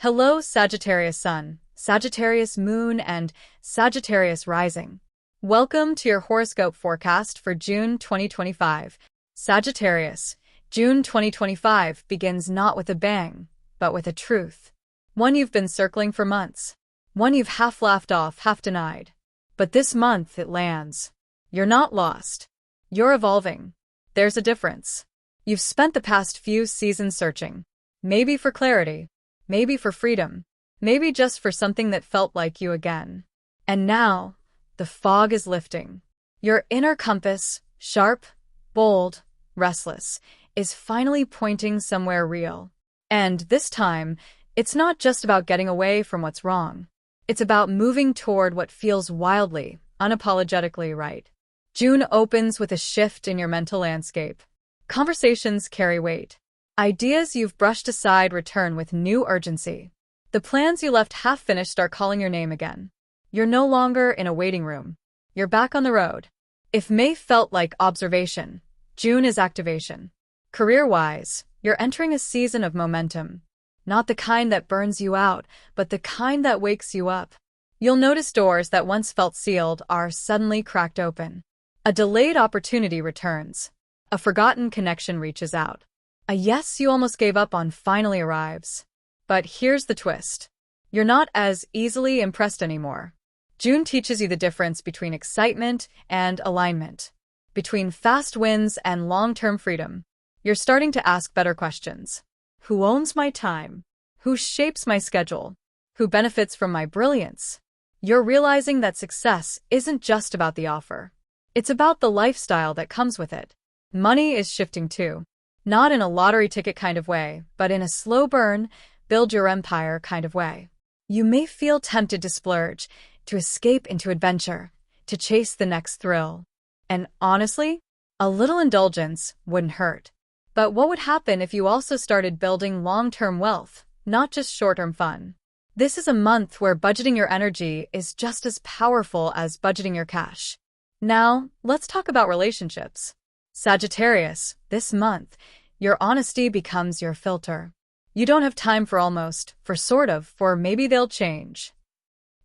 Hello, Sagittarius Sun, Sagittarius Moon, and Sagittarius Rising. Welcome to your horoscope forecast for June 2025. Sagittarius, June 2025 begins not with a bang, but with a truth. One you've been circling for months. One you've half laughed off, half denied. But this month it lands. You're not lost. You're evolving. There's a difference. You've spent the past few seasons searching. Maybe for clarity. Maybe for freedom. Maybe just for something that felt like you again. And now, the fog is lifting. Your inner compass, sharp, bold, restless, is finally pointing somewhere real. And this time, it's not just about getting away from what's wrong. It's about moving toward what feels wildly, unapologetically right. June opens with a shift in your mental landscape. Conversations carry weight. Ideas you've brushed aside return with new urgency. The plans you left half-finished are calling your name again. You're no longer in a waiting room. You're back on the road. If May felt like observation, June is activation. Career-wise, you're entering a season of momentum. Not the kind that burns you out, but the kind that wakes you up. You'll notice doors that once felt sealed are suddenly cracked open. A delayed opportunity returns. A forgotten connection reaches out. A yes you almost gave up on finally arrives. But here's the twist. You're not as easily impressed anymore. June teaches you the difference between excitement and alignment. Between fast wins and long-term freedom. You're starting to ask better questions. Who owns my time? Who shapes my schedule? Who benefits from my brilliance? You're realizing that success isn't just about the offer. It's about the lifestyle that comes with it. Money is shifting too. Not in a lottery ticket kind of way, but in a slow burn, build your empire kind of way. You may feel tempted to splurge, to escape into adventure, to chase the next thrill. And honestly, a little indulgence wouldn't hurt. But what would happen if you also started building long-term wealth, not just short-term fun? This is a month where budgeting your energy is just as powerful as budgeting your cash. Now, let's talk about relationships. Sagittarius, this month, your honesty becomes your filter. You don't have time for almost, for sort of, for maybe they'll change.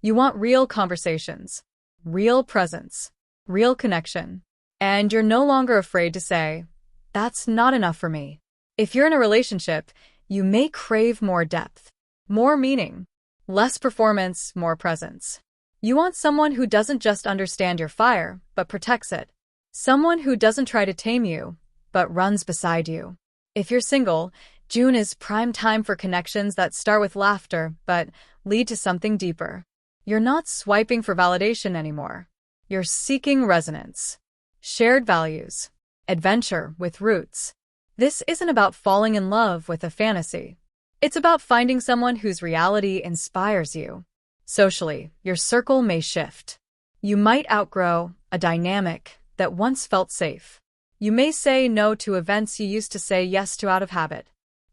You want real conversations, real presence, real connection. And you're no longer afraid to say, that's not enough for me. If you're in a relationship, you may crave more depth, more meaning, less performance, more presence. You want someone who doesn't just understand your fire, but protects it. Someone who doesn't try to tame you, but runs beside you. If you're single, June is prime time for connections that start with laughter, but lead to something deeper. You're not swiping for validation anymore. You're seeking resonance. Shared values. Adventure with roots. This isn't about falling in love with a fantasy. It's about finding someone whose reality inspires you. Socially, your circle may shift. You might outgrow a dynamic that once felt safe. You may say no to events you used to say yes to out of habit.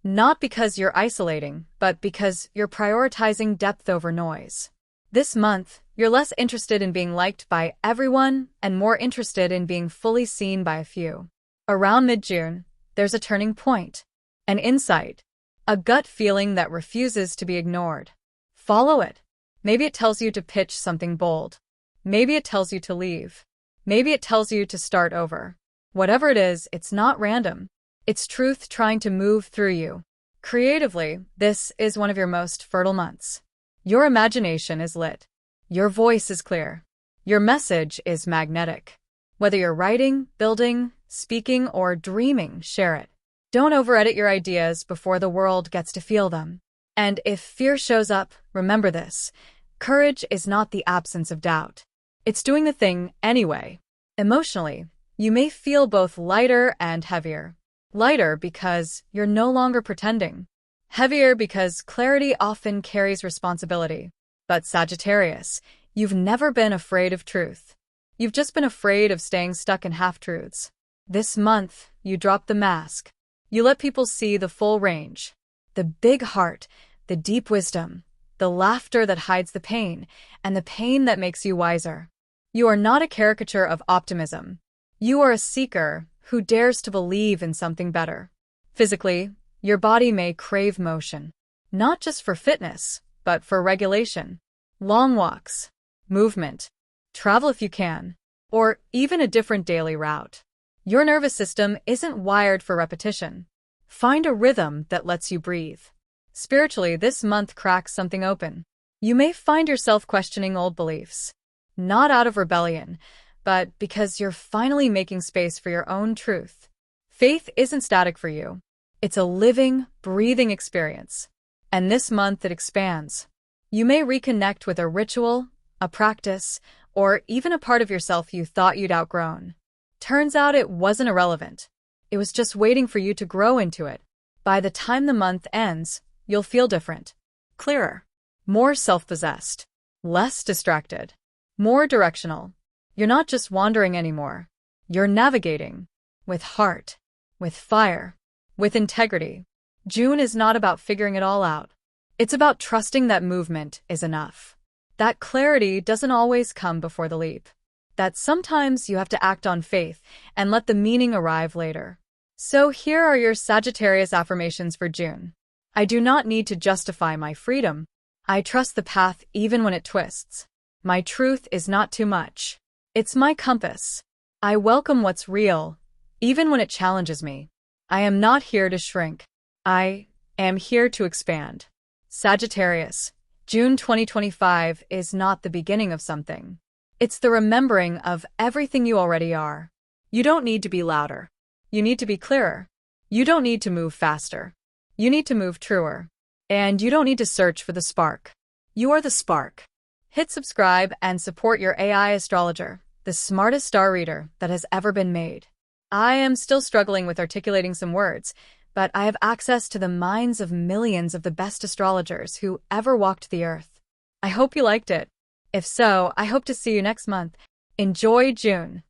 Not because you're isolating, but because you're prioritizing depth over noise. This month, you're less interested in being liked by everyone and more interested in being fully seen by a few. Around mid-June, there's a turning point. An insight. A gut feeling that refuses to be ignored. Follow it. Maybe it tells you to pitch something bold. Maybe it tells you to leave. Maybe it tells you to start over. Whatever it is, it's not random. It's truth trying to move through you. Creatively, this is one of your most fertile months. Your imagination is lit. Your voice is clear. Your message is magnetic. Whether you're writing, building, speaking, or dreaming, share it. Don't over-edit your ideas before the world gets to feel them. And if fear shows up, remember this. Courage is not the absence of doubt. It's doing the thing anyway. Emotionally, you may feel both lighter and heavier. Lighter because you're no longer pretending. Heavier because clarity often carries responsibility. But Sagittarius, you've never been afraid of truth. You've just been afraid of staying stuck in half-truths. This month, you drop the mask. You let people see the full range. The big heart, the deep wisdom, the laughter that hides the pain, and the pain that makes you wiser. You are not a caricature of optimism. You are a seeker who dares to believe in something better. Physically, your body may crave motion. not just for fitness, but for regulation. Long walks, movement, travel if you can, or even a different daily route. Your nervous system isn't wired for repetition. Find a rhythm that lets you breathe. Spiritually, this month cracks something open. You may find yourself questioning old beliefs, not out of rebellion, but because you're finally making space for your own truth. Faith isn't static for you. It's a living, breathing experience. And this month it expands. You may reconnect with a ritual, a practice, or even a part of yourself you thought you'd outgrown. Turns out it wasn't irrelevant. It was just waiting for you to grow into it. By the time the month ends, you'll feel different, clearer, more self-possessed, less distracted, more directional. You're not just wandering anymore. You're navigating with heart, with fire, with integrity. June is not about figuring it all out. It's about trusting that movement is enough. That clarity doesn't always come before the leap. That sometimes you have to act on faith and let the meaning arrive later. So here are your Sagittarius affirmations for June. I do not need to justify my freedom. I trust the path even when it twists. My truth is not too much. It's my compass. I welcome what's real, even when it challenges me. I am not here to shrink. I am here to expand. Sagittarius, June 2025 is not the beginning of something. It's the remembering of everything you already are. You don't need to be louder. You need to be clearer. You don't need to move faster. You need to move truer. And you don't need to search for the spark. You are the spark. Hit subscribe and support your AI astrologer, the smartest star reader that has ever been made. I am still struggling with articulating some words, but I have access to the minds of millions of the best astrologers who ever walked the earth. I hope you liked it. If so, I hope to see you next month. Enjoy June.